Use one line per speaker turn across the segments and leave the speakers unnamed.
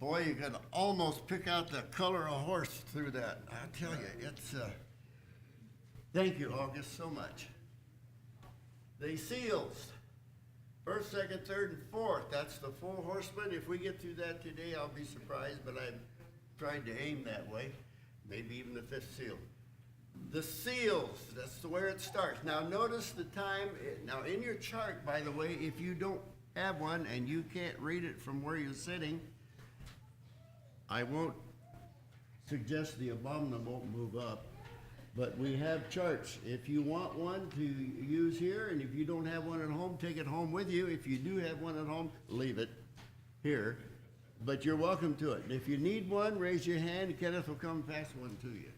Boy, you can almost pick out the color of horse through that. I tell you, it's, thank you, August, so much. The seals, first, second, third, and fourth, that's the four horsemen. If we get through that today, I'll be surprised, but I've tried to aim that way. Maybe even the fifth seal. The seals, that's where it starts. Now notice the time, now in your chart, by the way, if you don't have one and you can't read it from where you're sitting, I won't suggest the abominable move up, but we have charts. If you want one to use here, and if you don't have one at home, take it home with you. If you do have one at home, leave it here, but you're welcome to it. And if you need one, raise your hand, and Kenneth will come pass one to you.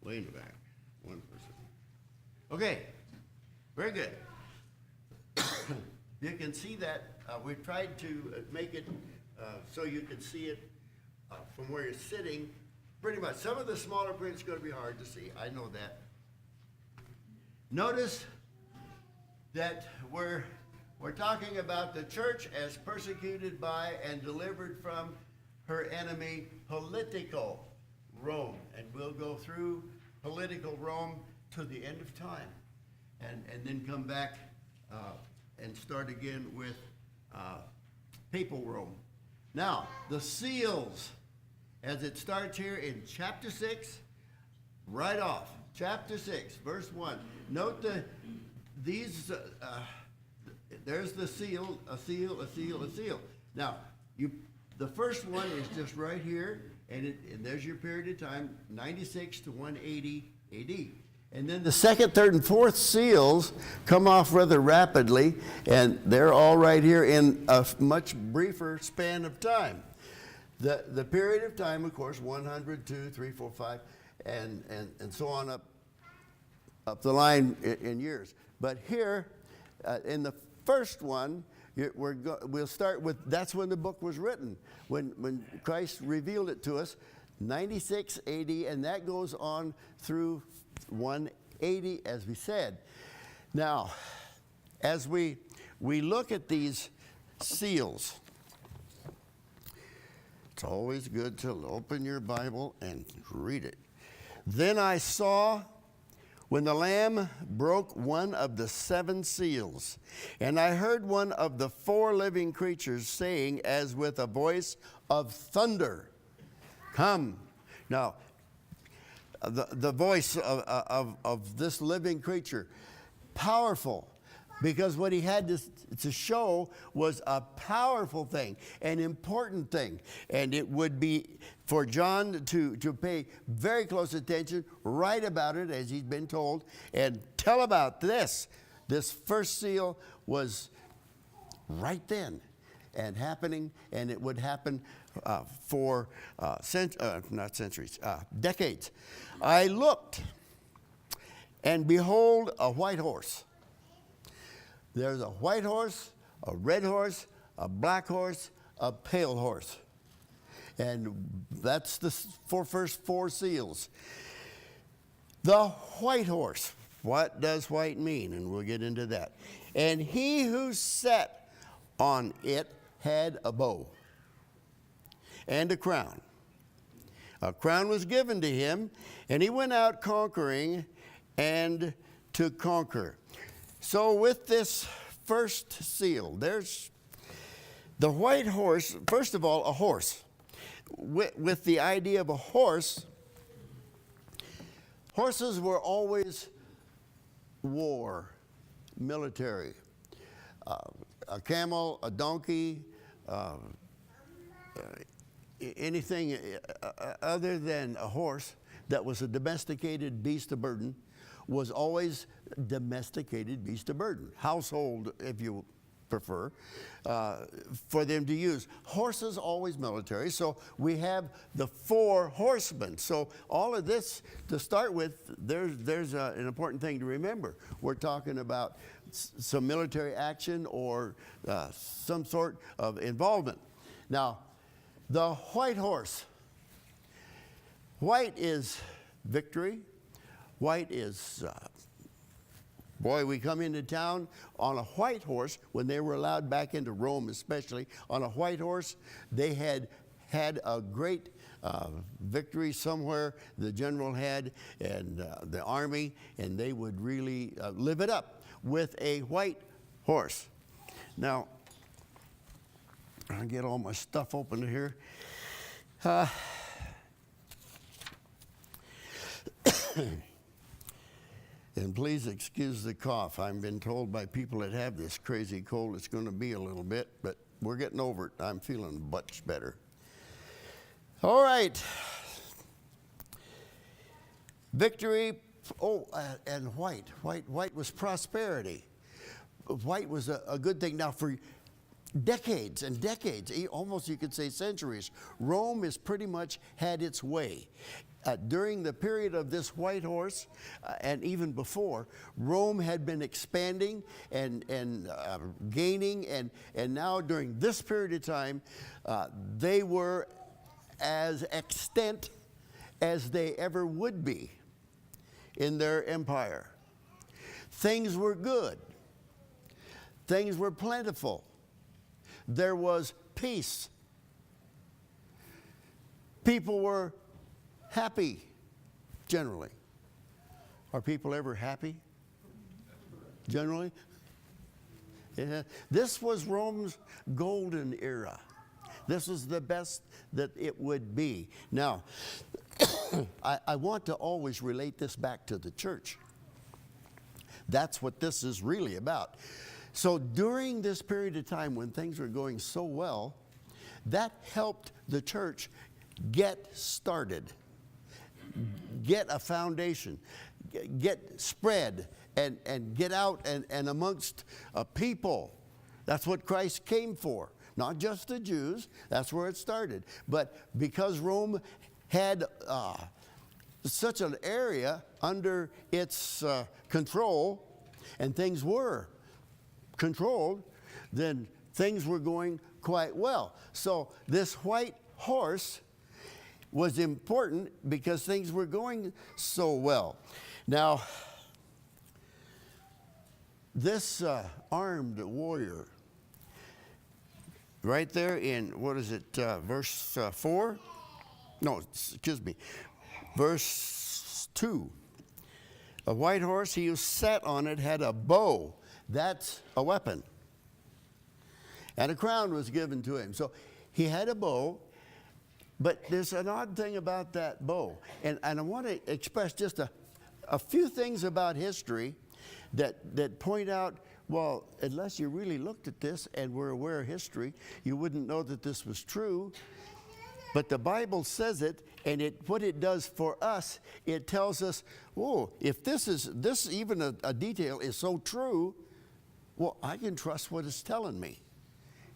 Way in the back, one person. Okay, very good. You can see that we've tried to make it so you can see it from where you're sitting. Pretty much. Some of the smaller print's going to be hard to see. I know that. Notice that we're talking about the church as persecuted by and delivered from her enemy, political Rome. And we'll go through political Rome to the end of time and then come back and start again with papal Rome. Now, the seals, as it starts here in chapter 6, right off, chapter 6, verse 1. Note these, there's the seal, a seal, a seal, a seal. Now, the first one is just right here, and there's your period of time, 96 to 180 AD. And then the second, third, and fourth seals come off rather rapidly, and they're all right here in a much briefer span of time. The period of time, of course, 100, 2, 3, 4, 5, and so on up the line in years. But here, in the first one, we'll start with, that's when the book was written, when Christ revealed it to us, 96 AD, and that goes on through 180, as we said. Now, as we look at these seals, it's always good to open your Bible and read it. Then I saw when the Lamb broke one of the 7 seals, and I heard one of the 4 living creatures saying as with a voice of thunder, "Come." Now, the voice of this living creature, powerful, because what he had to show was a powerful thing, an important thing. And it would be for John to pay very close attention, write about it as he's been told, and tell about this. This first seal was right then and happening, and it would happen for decades. I looked, and behold, a white horse. There's a white horse, a red horse, a black horse, a pale horse. And that's the first 4 seals. The white horse, what does white mean? And we'll get into that. And he who sat on it had a bow and a crown. A crown was given to him, and he went out conquering and to conquer. So with this first seal, there's the white horse. First of all, a horse. With the idea of a horse, horses were always war, military. A camel, a donkey, anything other than a horse that was a domesticated beast of burden was always domesticated beast of burden, household, if you prefer, for them to use. Horses always military, so we have the 4 horsemen. So all of this, to start with, there's an important thing to remember. We're talking about some military action or some sort of involvement. Now, the white horse. White is victory. White is Boy, we come into town on a white horse. When they were allowed back into Rome, especially on a white horse, they had a great victory somewhere the general had, and the army, and they would really live it up with a white horse. Now, I'll get all my stuff open here. And please excuse the cough. I've been told by people that have this crazy cold it's going to be a little bit, but we're getting over it. I'm feeling much better. All right. Victory. Oh, and white. White was prosperity. White was a good thing. Now, for decades and decades, almost you could say centuries, Rome has pretty much had its way. During the period of this white horse, and even before, Rome had been expanding and gaining, and now during this period of time, they were as extant as they ever would be in their empire. Things were good. Things were plentiful. There was peace. People were happy, generally. Are people ever happy? Generally? Yeah. This was Rome's golden era. This was the best that it would be. Now, I want to always relate this back to the church. That's what this is really about. So during this period of time when things were going so well, that helped the church get started, get a foundation, get spread, and get out and amongst people. That's what Christ came for. Not just the Jews, that's where it started. But because Rome had such an area under its control, and things were controlled, then things were going quite well. So this white horse was important because things were going so well. Now, this armed warrior, right there in, what is it, verse 4? No, excuse me, verse 2. A white horse, he who sat on it had a bow. That's a weapon. And a crown was given to him. So he had a bow, but there's an odd thing about that bow. And I want to express just a few things about history that point out, well, unless you really looked at this and were aware of history, you wouldn't know that this was true. But the Bible says it, and what it does for us, it tells us, oh, if this even a detail is so true, well, I can trust what it's telling me.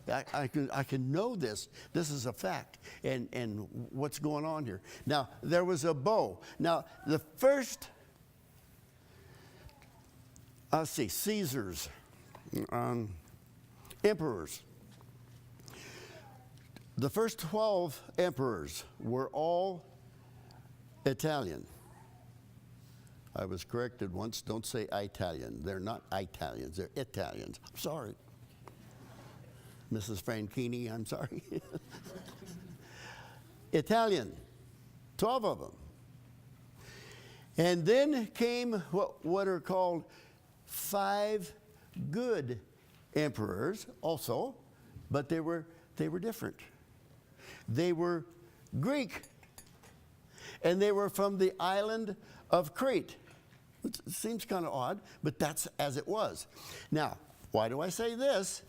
I can know this. This is a fact, and what's going on here. Now, there was a bow. Now, the first, Caesars, emperors. The first 12 emperors were all Italian. I was corrected once. Don't say Italian. They're not Italians. They're Italians. I'm sorry. Mrs. Franchini, I'm sorry. Italian. 12 of them. And then came what are called 5 good emperors also, but they were different. They were Greek, and they were from the island of Crete. It seems kind of odd, but that's as it was. Now, why do I say this?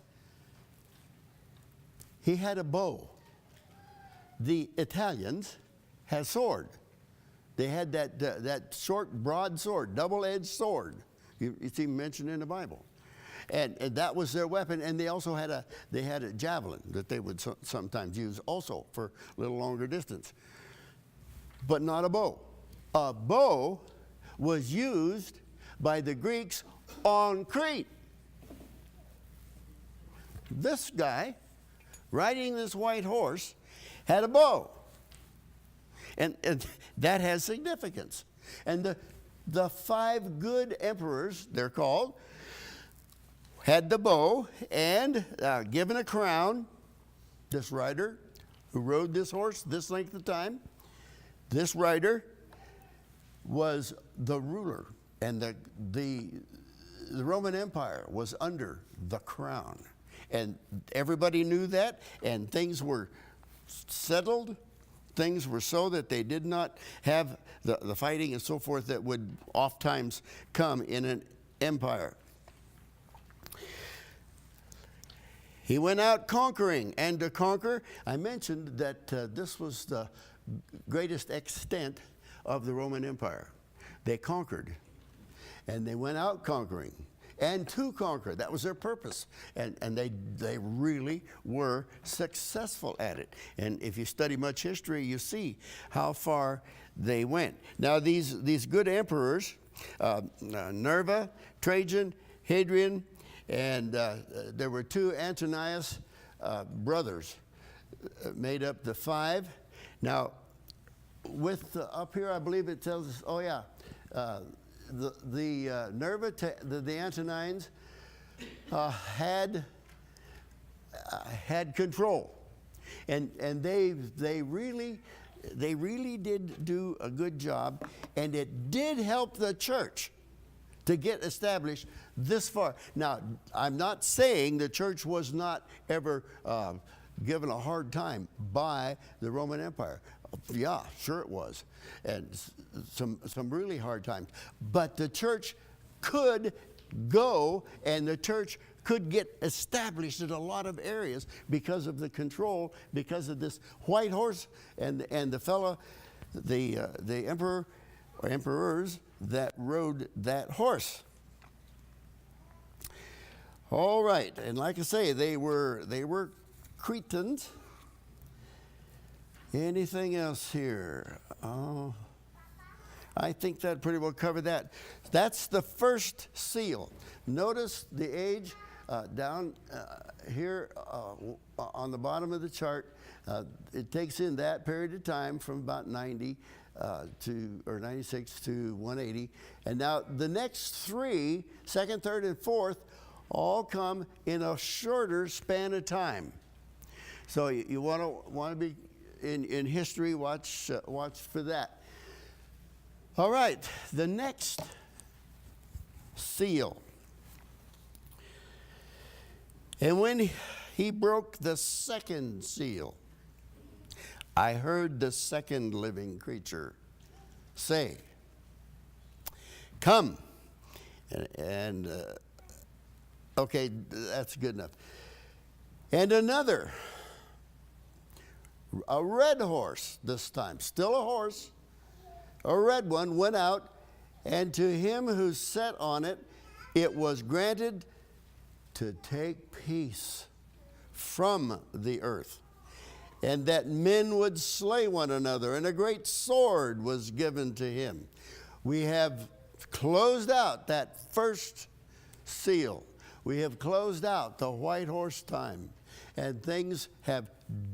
He had a bow. The Italians had sword. They had that short, broad sword, double-edged sword. It's even mentioned in the Bible. And that was their weapon, and they also had a javelin that they would sometimes use also for a little longer distance, but not a bow. A bow was used by the Greeks on Crete. This guy, riding this white horse, had a bow, and that has significance. And the 5 good emperors, they're called, had the bow and given a crown. This rider who rode this horse this length of time, this rider was the ruler, and the Roman Empire was under the crown. And everybody knew that, and things were settled. Things were so that they did not have the fighting and so forth that would oftentimes come in an empire. He went out conquering, and to conquer, I mentioned that this was the greatest extent of the Roman Empire. They conquered, and they went out conquering, and to conquer. That was their purpose, and they really were successful at it. And if you study much history, you see how far they went. Now these good emperors, Nerva, Trajan, Hadrian, and there were 2 Antonius brothers made up the 5. Now, with up here, I believe it tells us. Oh yeah, the Nerva, the Antonines had control, and they really did do a good job, and it did help the church to get established this far. Now, I'm not saying the church was not ever given a hard time by the Roman Empire. Yeah, sure it was, and some really hard times. But the church could go, and the church could get established in a lot of areas because of the control, because of this white horse and the fellow, the emperor or emperors that rode that horse. All right, and like I say, they were Cretans. Anything else here? Oh, I think that pretty well covered that. That's the first seal. Notice the age down here on the bottom of the chart. It takes in that period of time from about 90 or 96 to 180. And now the next 3, second, third, and fourth, all come in a shorter span of time. So you want to be in history. Watch for that. All right, the next seal. And when he broke the second seal, I heard the second living creature say, "Come." And okay, that's good enough. And another, a red horse this time, still a horse, a red one, went out, and to him who sat on it, it was granted to take peace from the earth, and that men would slay one another, and a great sword was given to him. We have closed out that first seal. We have closed out the white horse time, and things have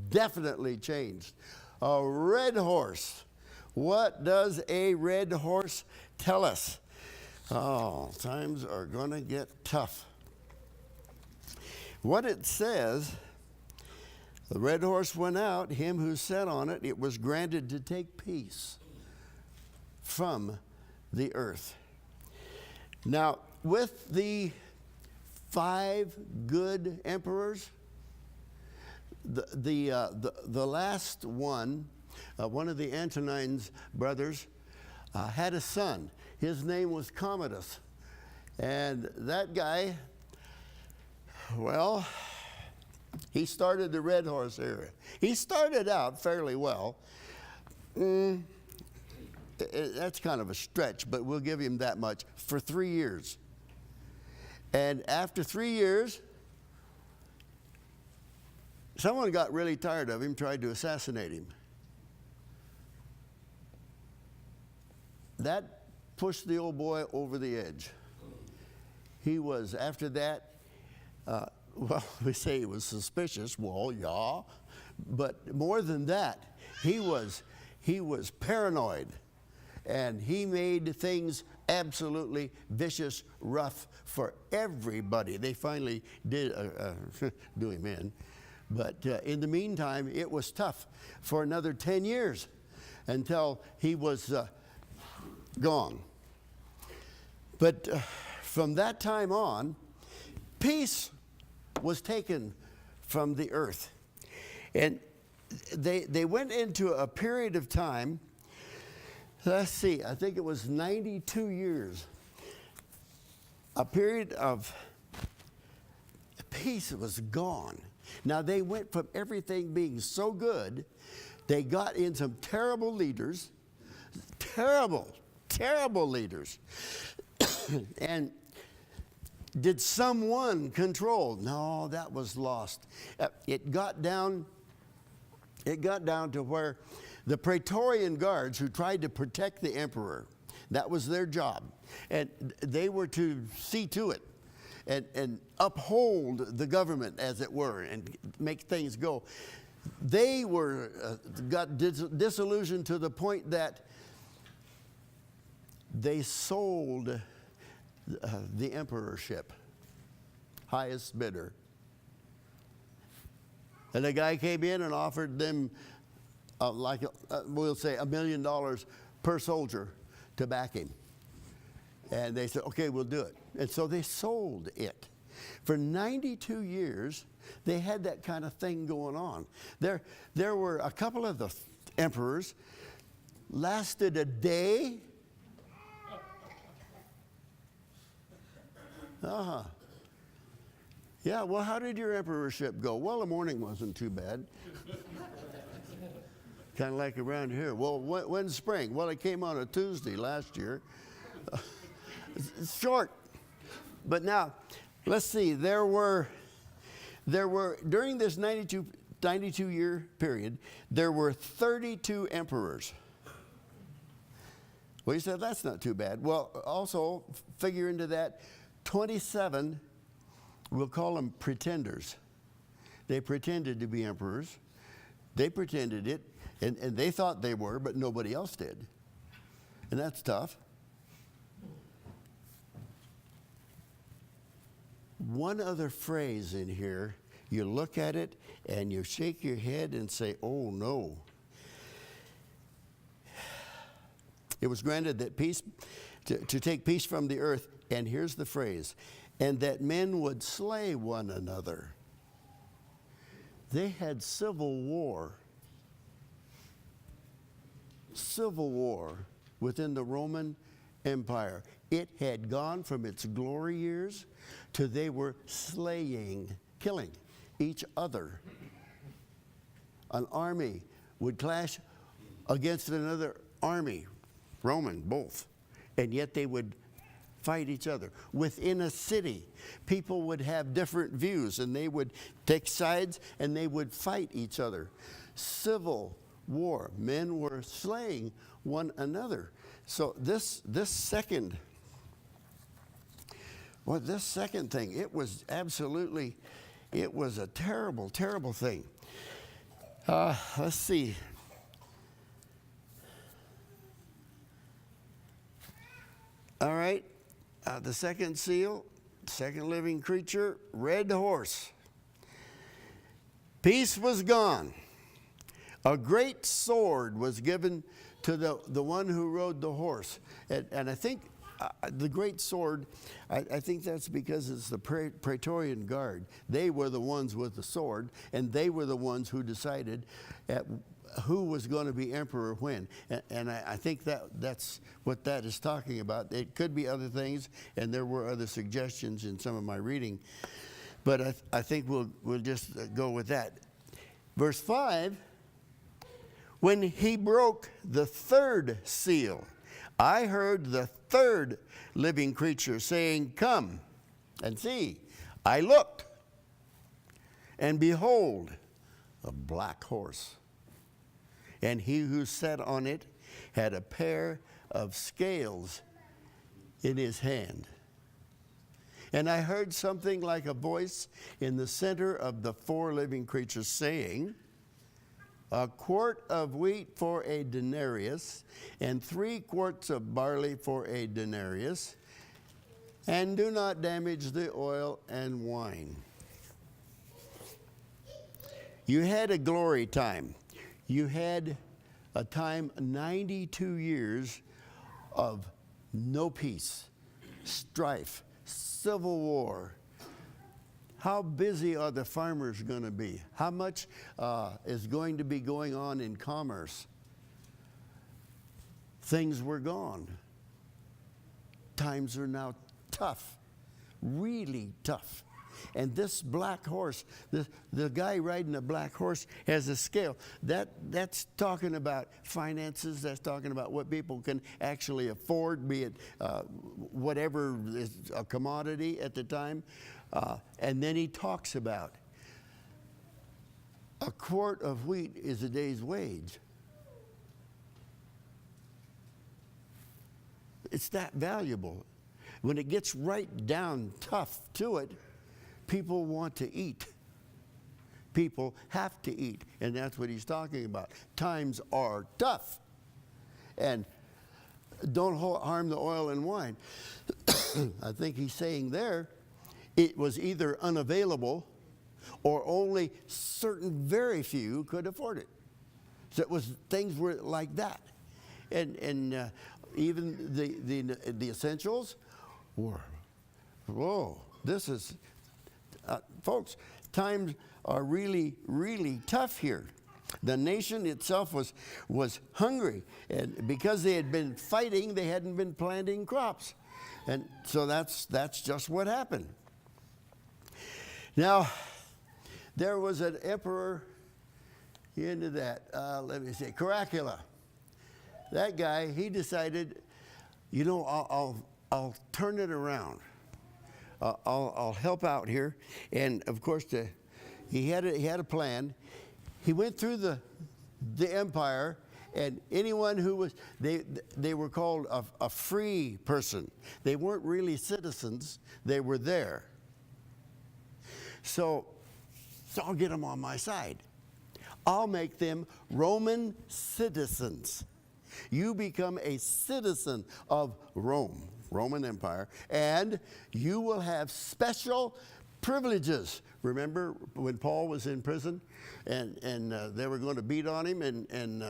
definitely changed. A red horse. What does a red horse tell us? Oh, times are going to get tough. What it says, the red horse went out, him who sat on it, it was granted to take peace from the earth. Now, with the 5 good emperors, the last one, one of the Antonines brothers, had a son. His name was Commodus. And that guy, well, he started the red horse era. He started out fairly well. That's kind of a stretch, but we'll give him that much, for 3 years. And after 3 years, someone got really tired of him, tried to assassinate him. That pushed the old boy over the edge. He was, after that, well, we say he was suspicious. Well, yeah. But more than that, he was paranoid. and he made things absolutely vicious, rough for everybody. They finally did do him in. But in the meantime, it was tough for another 10 years until he was gone. But from that time on, peace was taken from the earth. And they went into a period of time, let's see, I think it was 92 years, a period of peace was gone. Now they went from everything being so good, they got in some terrible leaders, terrible leaders. And did someone control? No, that was lost. It got down to where the Praetorian guards who tried to protect the emperor, that was their job. And they were to see to it and uphold the government, as it were, and make things go. They got disillusioned to the point that they sold the emperorship, highest bidder. And a guy came in and offered them, we'll say $1 million per soldier to back him. And they said, okay, we'll do it. And so they sold it. For 92 years, they had that kind of thing going on. There were a couple of the emperors, lasted a day. Yeah, well, how did your emperorship go? Well, the morning wasn't too bad. Kind of like around here. Well, when's spring? Well, it came on a Tuesday last year. It's short. But now, let's see. There were during this 92-year period, there were 32 emperors. Well, you said that's not too bad. Well, also figure into that 27, we'll call them pretenders. They pretended to be emperors. They pretended it, and they thought they were, but nobody else did. And that's tough. One other phrase in here, you look at it and you shake your head and say, oh no. It was granted that peace, to take peace from the earth, and here's the phrase, and that men would slay one another. They had civil war within the Roman Empire. It had gone from its glory years to they were killing each other. An army would clash against another army, Roman, both, and yet they would fight each other. Within a city, people would have different views, and they would take sides, and they would fight each other. Civil war. Men were slaying one another. So this second thing, it was absolutely, it was a terrible, terrible thing. Let's see. All right. The second seal, second living creature, red horse. Peace was gone. A great sword was given to the one who rode the horse. And I think the great sword, I think that's because it's the Praetorian Guard. They were the ones with the sword, and they were the ones who decided who was going to be emperor when. And I think that's what that is talking about. It could be other things, and there were other suggestions in some of my reading. But I think we'll just go with that. Verse 5, when he broke the third seal, I heard the third living creature saying, come and see. I looked, and behold, a black horse. And he who sat on it had a pair of scales in his hand. And I heard something like a voice in the center of the four living creatures saying, a quart of wheat for a denarius, and 3 quarts of barley for a denarius, and do not damage the oil and wine. You had a glory time. You had a time, 92 years of no peace, strife, civil war. How busy are the farmers going to be? How much is going to be going on in commerce? Things were gone. Times are now tough, really tough. And this black horse, the guy riding the black horse has a scale. That's talking about finances. That's talking about what people can actually afford, be it whatever is a commodity at the time. And then he talks about a quart of wheat is a day's wage. It's that valuable. When it gets right down tough to it, people want to eat. People have to eat. And that's what he's talking about. Times are tough. And don't harm the oil and wine. I think he's saying there, it was either unavailable or only certain very few could afford it. So it was, things were like that. And even the essentials were, whoa, this is, folks, times are really, really tough here. The nation itself was hungry, and because they had been fighting, they hadn't been planting crops. And so that's just what happened. Now, there was an emperor into that, let me see, Caracalla. That guy, he decided, you know, I'll turn it around. I'll help out here. And of course, he had a plan. He went through the empire, and anyone who was, they were called a free person. They weren't really citizens. They were there. So I'll get them on my side. I'll make them Roman citizens. You become a citizen of Rome, Roman Empire, and you will have special privileges. Remember when Paul was in prison and they were going to beat on him, and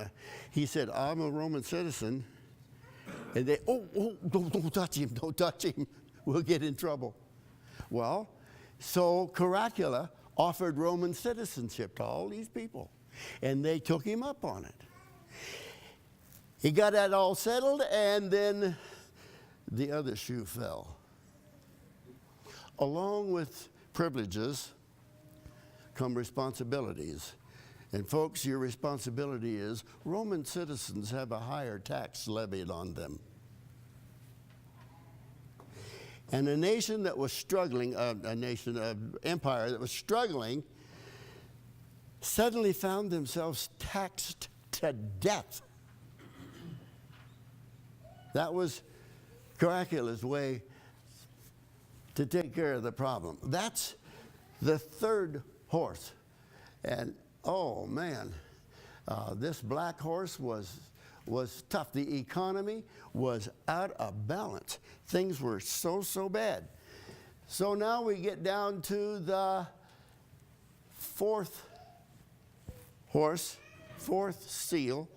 he said, I'm a Roman citizen. And they, don't touch him, don't touch him. We'll get in trouble. Well, so Caracalla offered Roman citizenship to all these people, and they took him up on it. He got that all settled, and then the other shoe fell. Along with privileges come responsibilities. And folks, your responsibility is Roman citizens have a higher tax levied on them. And a nation that was struggling, an empire that was struggling, suddenly found themselves taxed to death. That was Caracalla's way to take care of the problem. That's the third horse. And oh man, this black horse was tough. The economy was out of balance. Things were so bad. So now we get down to the fourth horse, fourth seal.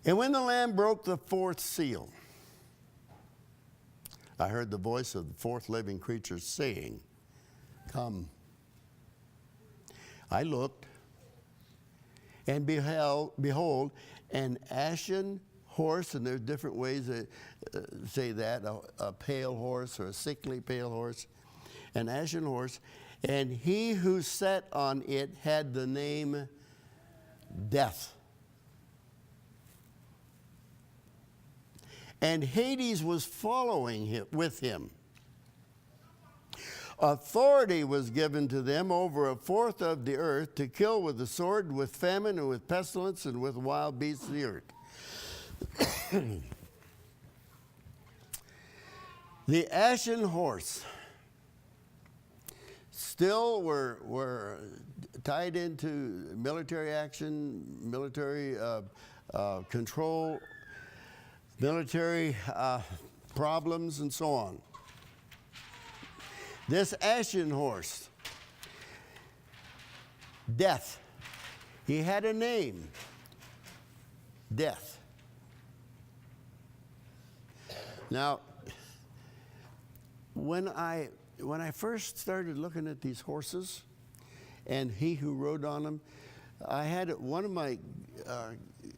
And when the Lamb broke the fourth seal, I heard the voice of the fourth living creature saying, come. I looked, and behold, an ashen horse, and there's different ways to say that, a pale horse or a sickly pale horse, an ashen horse, and he who sat on it had the name Death. And Hades was following him, with him. Authority was given to them over a fourth of the earth to kill with the sword, with famine, and with pestilence, and with wild beasts of the earth. The ashen horse still were tied into military action, military control, military problems, and so on. This ashen horse, Death, he had a name, Death. Now, when I first started looking at these horses and he who rode on them, I had one of my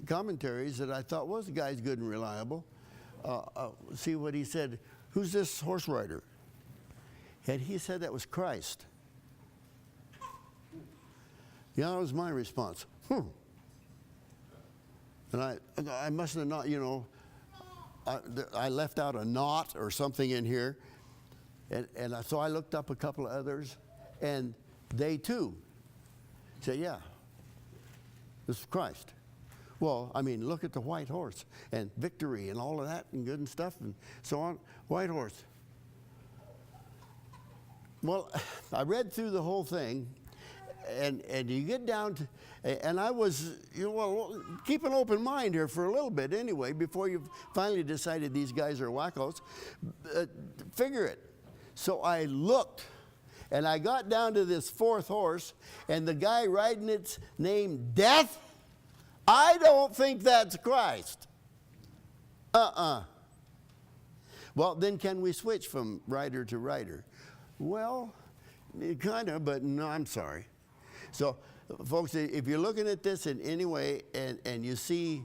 commentaries that I thought was, the guy's good and reliable. See what he said. Who's this horse rider? And he said that was Christ. Yeah, that was my response. And I must have not, I left out a not or something in here. And so I looked up a couple of others, and they too said, yeah, this is Christ. Well, I mean, look at the white horse and victory and all of that and good and stuff and so on. White horse. Well, I read through the whole thing, and you get down to, and I was, keep an open mind here for a little bit anyway, before you've finally decided these guys are wackos. Figure it. So I looked, and I got down to this fourth horse, and the guy riding it's named Death. I don't think that's Christ. Well, then can we switch from rider to rider? Well, kind of, but no, I'm sorry. So, folks, if you're looking at this in any way and you see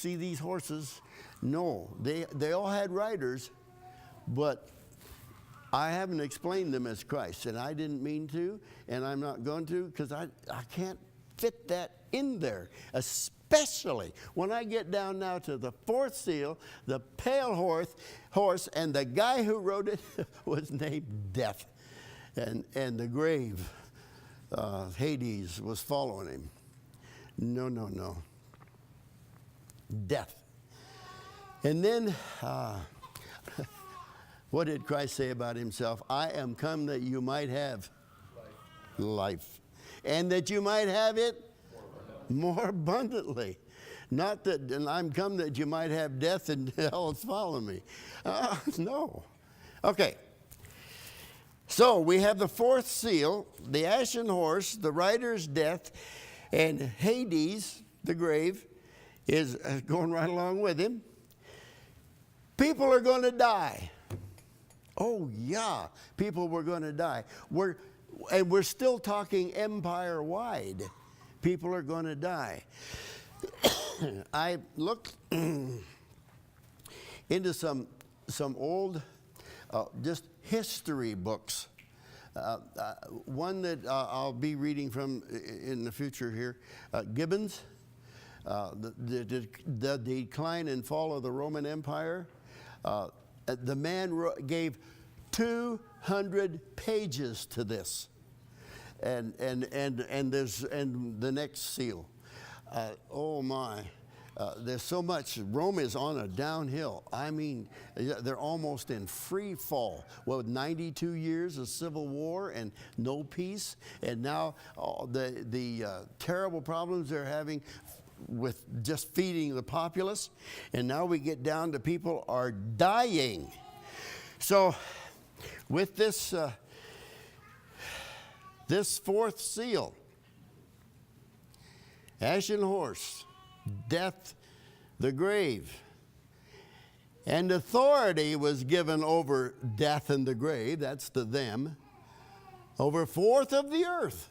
these horses, no, they all had riders, but I haven't explained them as Christ, and I didn't mean to, and I'm not going to, because I can't fit that in there, especially when I get down now to the fourth seal, the pale horse, and the guy who rode it was named Death, and the grave, Hades, was following him. No. Death. And then, what did Christ say about himself? I am come that you might have life. And that you might have it more abundantly. Not that, and I'm come that you might have death and hell is following me. No. Okay. So we have the fourth seal, the ashen horse, the rider's death, and Hades, the grave, is going right along with him. People are going to die. Oh, yeah, people were going to die. We're still talking empire-wide. People are going to die. I looked into some old just history books. One that I'll be reading from in the future here, Gibbons, the decline and fall of the Roman Empire. The man gave 200 pages to this, and the next seal. Oh my, there's so much. Rome is on a downhill. I mean, they're almost in free fall. Well, 92 years of civil war and no peace, and now the terrible problems they're having with just feeding the populace, and now we get down to people are dying. So with this this fourth seal, ashen horse, death, the grave, and authority was given over death and the grave, that's to them, over a fourth of the earth.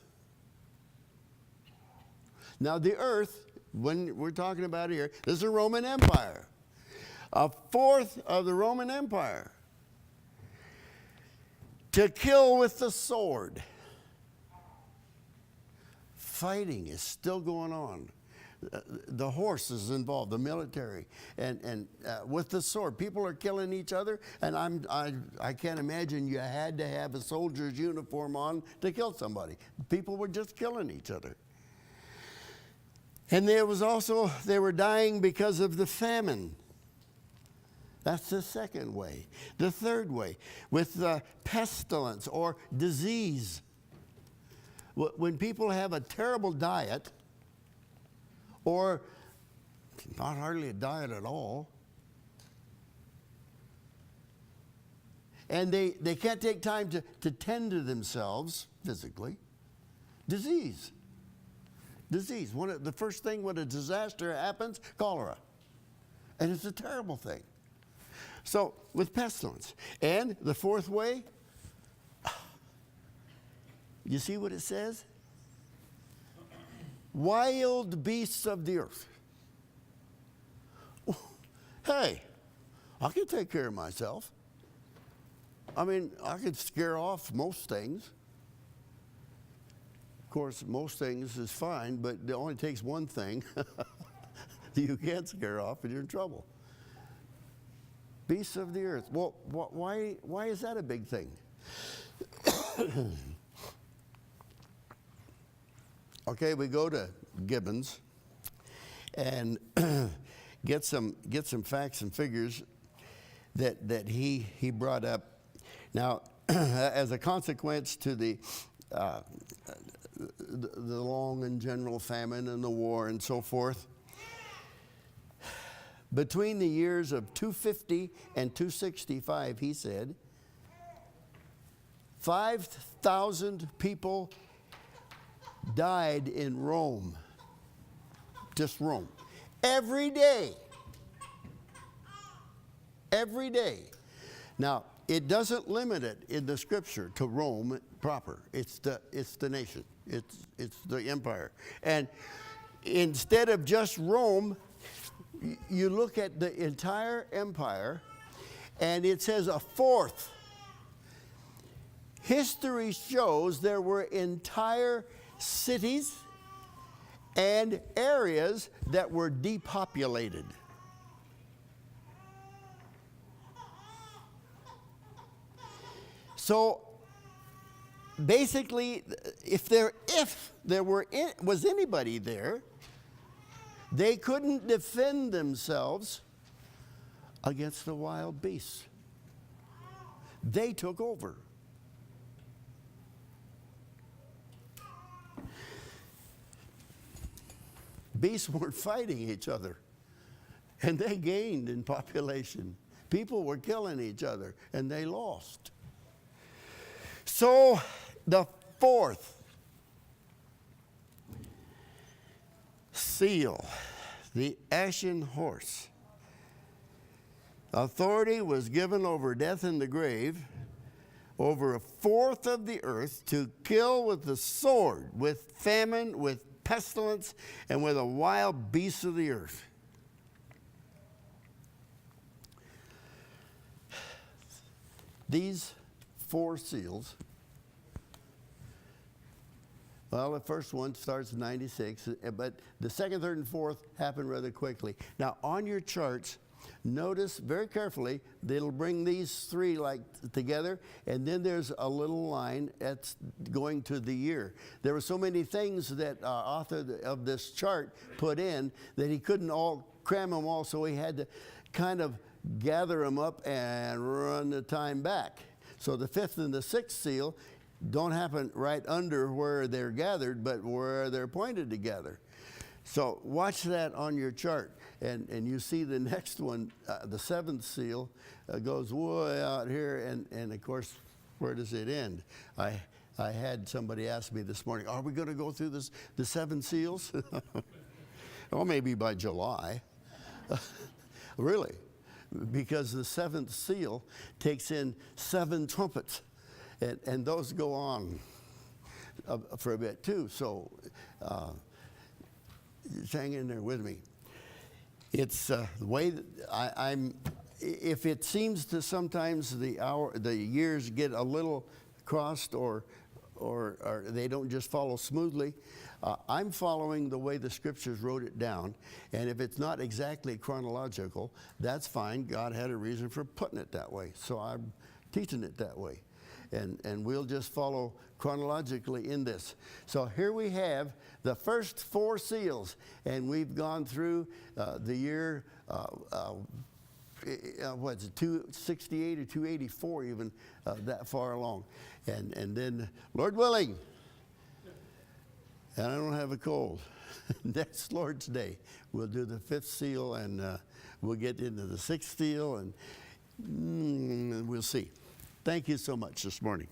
Now the earth, when we're talking about here, this is the Roman Empire. A fourth of the Roman Empire. To kill with the sword. Fighting is still going on. The horse is involved, the military, and with the sword. People are killing each other, and I can't imagine you had to have a soldier's uniform on to kill somebody. People were just killing each other. And there was also, they were dying because of the famine. That's the second way. The third way, with pestilence or disease. When people have a terrible diet, or not hardly a diet at all, and they can't take time to tend to themselves physically, disease. Disease. The first thing when a disaster happens, cholera. And it's a terrible thing. So, with pestilence. And the fourth way, you see what it says? Wild beasts of the earth. Hey, I can take care of myself. I mean, I could scare off most things. Of course, most things is fine, but it only takes one thing you can't scare off and you're in trouble. Beasts of the earth. Well, why is that a big thing? Okay, we go to Gibbons and get some facts and figures that he brought up. Now, as a consequence to the long and general famine and the war and so forth, between the years of 250 and 265, he said, 5,000 people died in Rome. Just Rome. Every day. Every day. Now, it doesn't limit it in the scripture to Rome proper. It's the nation. It's the empire. And instead of just Rome, you look at the entire empire, and it says a fourth. History shows there were entire cities and areas that were depopulated. So basically, if there was anybody there, they couldn't defend themselves against the wild beasts. They took over. Beasts weren't fighting each other, and they gained in population. People were killing each other, and they lost. So the fourth seal, the ashen horse. Authority was given over death and the grave, over a fourth of the earth, to kill with the sword, with famine, with pestilence, and with the wild beasts of the earth. These four seals, well, the first one starts in 96, but the second, third, and fourth happen rather quickly. Now, on your charts, notice very carefully, they'll bring these three like together, and then there's a little line that's going to the year. There were so many things that author of this chart put in that he couldn't all cram them all, so he had to kind of gather them up and run the time back. So the fifth and the sixth seal don't happen right under where they're gathered, but where they're pointed together. So watch that on your chart, and you see the next one, the seventh seal, goes way out here, and of course, where does it end? I had somebody ask me this morning, are we going to go through the seven seals? Well, maybe by July. Really, because the seventh seal takes in 7 trumpets. And those go on for a bit too. So just hang in there with me. It's the way that I'm. If it seems to sometimes the years get a little crossed or they don't just follow smoothly, I'm following the way the scriptures wrote it down. And if it's not exactly chronological, that's fine. God had a reason for putting it that way. So I'm teaching it that way. And we'll just follow chronologically in this. So here we have the first 4 seals, and we've gone through the year what's it, 268 or 284 even, that far along. And then, Lord willing, and I don't have a cold, next Lord's Day, we'll do the 5th seal, and we'll get into the 6th seal, and we'll see. Thank you so much this morning.